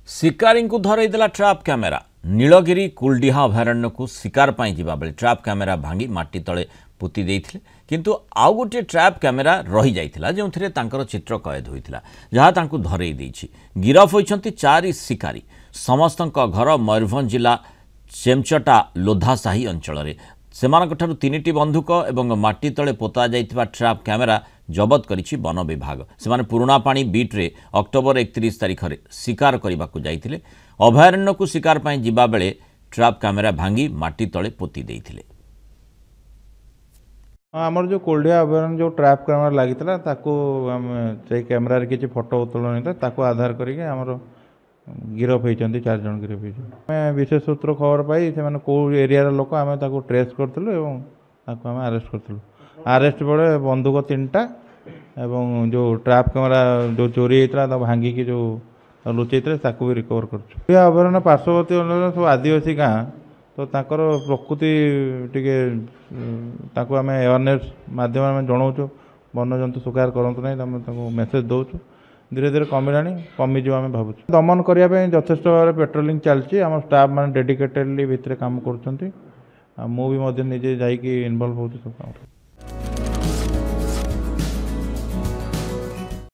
शिकारी को धरईदेला trap camera Nilgiri Kuldiha अभयारण्य को शिकार पाई जिबा बेले ट्राप कैमेरा भांगी माटी तले पोती देइथिले किंतु आउ गोटे ट्राप कैमेरा रही जाइथिला जोंथिरे तांकर चित्र कैद होइथिला जहा तांकु धरई देइछि। गिरफ होइछंती 4 शिकारी। समस्तक घर मयूरभंज जिला चेमचटा लोधासाही अंचल रे। सेमानकठारु 3टी बंधुक एवं माटी तले पोता जाइथिबा ट्राप कैमेरा जबत करिछि वन विभाग। सेमाने पुराना पानी बीट रे अक्टोबर 31 तारिख रे शिकार करबाकू जाइथिले। अभयारण्य को शिकार पाई जिबा बेले ट्राप कैमेरा भांगी माटी तले पोती देइथिले। आमर जो कोल्डिया अभयारण्य जो ट्राप कैमेरा लागितला ताको से कैमेरा रे किछि फोटो उत्तोलन होता ताको आधार करके आमर गिरफ होइछंती 4 जन गिरफ होइछन। मैं विशेष सूत्र खबर पाई से माने को एरिया रे लोक आमे ताको ट्रेस करथलु एवं ताको आमे अरेस्ट करथलु। अरेस्ट बेले बंदूक 3टा एवं जो ट्राप कैमेरा जो चोरी होता तो भांगी की जो लुचेते ताको भी रिकवर कर। अभयारण्य पार्श्ववर्ती सब आदिवासी गाँ तो ताकर प्रकृति टिके ताको आमे अवेयरनेस माध्यम में जनाऊँ वन्यजंतु शिकार करतु ना मेसेज दौचु। धीरे धीरे कमिलानी कमिज आम भावुँ। दमन करने यथेष भाव पेट्रोलिंग चलती। आम स्टाफ मैंने डेडिकेटेडली भितर काम कर। मुझे निजे जाइए इनवल्व हो सब काम।